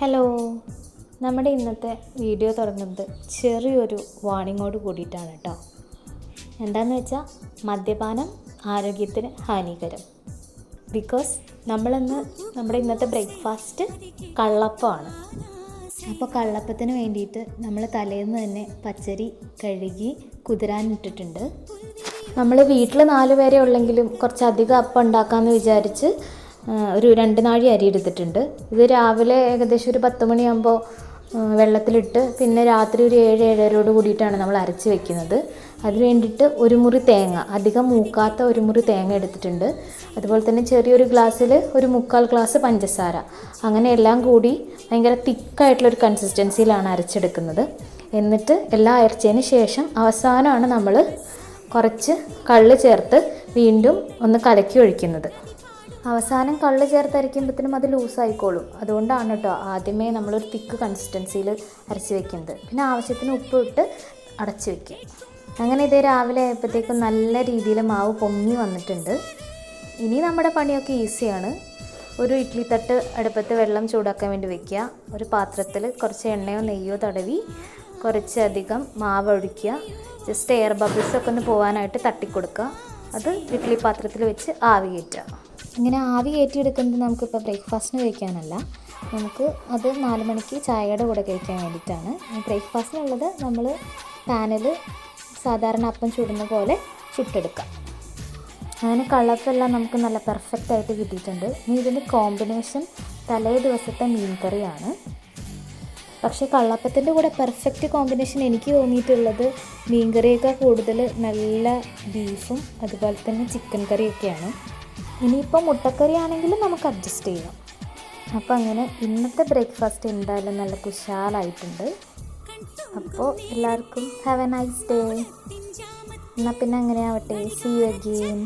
Hello, നമ്മുടെ ഇന്നത്തെ video തുടങ്ങുന്നത് ചെറിയൊരു വാണിങ്ങോട് കൂടിയിട്ടാണ് കേട്ടോ. എന്താണെന്ന് വെച്ചാൽ മദ്യപാനം ആരോഗ്യത്തിന് ഹാനികരം. ബിക്കോസ് നമ്മുടെ ഇന്നത്തെ ബ്രേക്ക്ഫാസ്റ്റ് കള്ളപ്പമാണ്. അപ്പോൾ കള്ളപ്പത്തിന് വേണ്ടിയിട്ട് നമ്മൾ തലേന്ന് തന്നെ പച്ചരി കഴുകി കുതിരാനിട്ടിട്ടുണ്ട്. നമ്മൾ വീട്ടിൽ 4 പേരെ ഉള്ളെങ്കിലും കുറച്ചധികം അപ്പം ഉണ്ടാക്കാമെന്ന് വിചാരിച്ച് ഒരു 2 നാഴി അരി എടുത്തിട്ടുണ്ട്. ഇത് രാവിലെ ഏകദേശം ഒരു 10 മണിയാകുമ്പോൾ വെള്ളത്തിലിട്ട് പിന്നെ രാത്രി ഒരു 7-7:30 കൂടിയിട്ടാണ് നമ്മൾ അരച്ച് വെക്കുന്നത്. അതിന് വേണ്ടിയിട്ട് ഒരു മുറി തേങ്ങ, അധികം മൂക്കാത്ത ഒരു മുറി തേങ്ങ എടുത്തിട്ടുണ്ട്. അതുപോലെ തന്നെ ചെറിയൊരു ഗ്ലാസ്സിൽ ഒരു 3/4 ഗ്ലാസ് പഞ്ചസാര. അങ്ങനെ എല്ലാം കൂടി ഭയങ്കര തിക്കായിട്ടുള്ളൊരു കൺസിസ്റ്റൻസിയിലാണ് അരച്ചെടുക്കുന്നത്. എന്നിട്ട് എല്ലാം അരച്ചതിന് ശേഷം അവസാനമാണ് നമ്മൾ കുറച്ച് കള്ള് ചേർത്ത് വീണ്ടും ഒന്ന് കലക്കി ഒഴിക്കുന്നത്. അവസാനം കള്ള് ചേർത്ത് അരയ്ക്കുമ്പോഴത്തേനും അത് ലൂസായിക്കോളും. അതുകൊണ്ടാണ് കേട്ടോ ആദ്യമേ നമ്മളൊരു തിക്ക് കൺസിസ്റ്റൻസിയിൽ അരച്ച് വെക്കുന്നത്. പിന്നെ ആവശ്യത്തിന് ഉപ്പ് ഇട്ട് അടച്ച് വെക്കുക. അങ്ങനെ ഇതേ രാവിലെ ആയപ്പോഴത്തേക്കും നല്ല രീതിയിൽ മാവ് പൊങ്ങി വന്നിട്ടുണ്ട്. ഇനി നമ്മുടെ പണിയൊക്കെ ഈസിയാണ്. ഒരു ഇഡ്ഡലി തട്ട് അടുപ്പത്ത് വെള്ളം ചൂടാക്കാൻ വേണ്ടി വെക്കുക. ഒരു പാത്രത്തിൽ കുറച്ച് എണ്ണയോ നെയ്യോ തടവി കുറച്ചധികം മാവ് ഒഴിക്കുക. ജസ്റ്റ് എയർ ബബിൾസൊക്കെ ഒന്ന് പോകാനായിട്ട് തട്ടിക്കൊടുക്കുക. അത് ഇഡ്ഡലി പാത്രത്തിൽ വെച്ച് ആവി കയറ്റുക. ഇങ്ങനെ ആവി കയറ്റിയെടുക്കുന്നത് നമുക്കിപ്പോൾ ബ്രേക്ക്ഫാസ്റ്റിന് കഴിക്കാനല്ല, നമുക്ക് അത് 4 മണിക്ക് ചായയുടെ കൂടെ കഴിക്കാൻ വേണ്ടിയിട്ടാണ്. ബ്രേക്ക്ഫാസ്റ്റിനുള്ളത് നമ്മൾ പാനിൽ സാധാരണ അപ്പം ചുടുന്ന പോലെ ചുട്ടെടുക്കാം. അങ്ങനെ കളർഫെല്ലാം നമുക്ക് നല്ല പെർഫെക്റ്റായിട്ട് കിട്ടിയിട്ടുണ്ട്. ഇനി ഇതിൻ്റെ കോമ്പിനേഷൻ തലേ ദിവസത്തെ മീൻ കറിയാണ്. പക്ഷേ കള്ളപ്പത്തിൻ്റെ കൂടെ പെർഫെക്റ്റ് കോമ്പിനേഷൻ എനിക്ക് തോന്നിയിട്ടുള്ളത് മീൻ കറിയേക്കാൾ കൂടുതൽ നല്ല ബീഫും അതുപോലെ തന്നെ ചിക്കൻ കറിയൊക്കെയാണ്. ഇനിയിപ്പോൾ മുട്ടക്കറി ആണെങ്കിലും നമുക്ക് അഡ്ജസ്റ്റ് ചെയ്യാം. അപ്പോൾ അങ്ങനെ ഇന്നത്തെ ബ്രേക്ക്ഫാസ്റ്റ് എന്തായാലും നല്ല കുശാലായിട്ടുണ്ട്. അപ്പോൾ എല്ലാവർക്കും ഹാവ് എ നൈസ് ഡേ. എന്നാൽ പിന്നെ അങ്ങനെ ആവട്ടെ. See you again.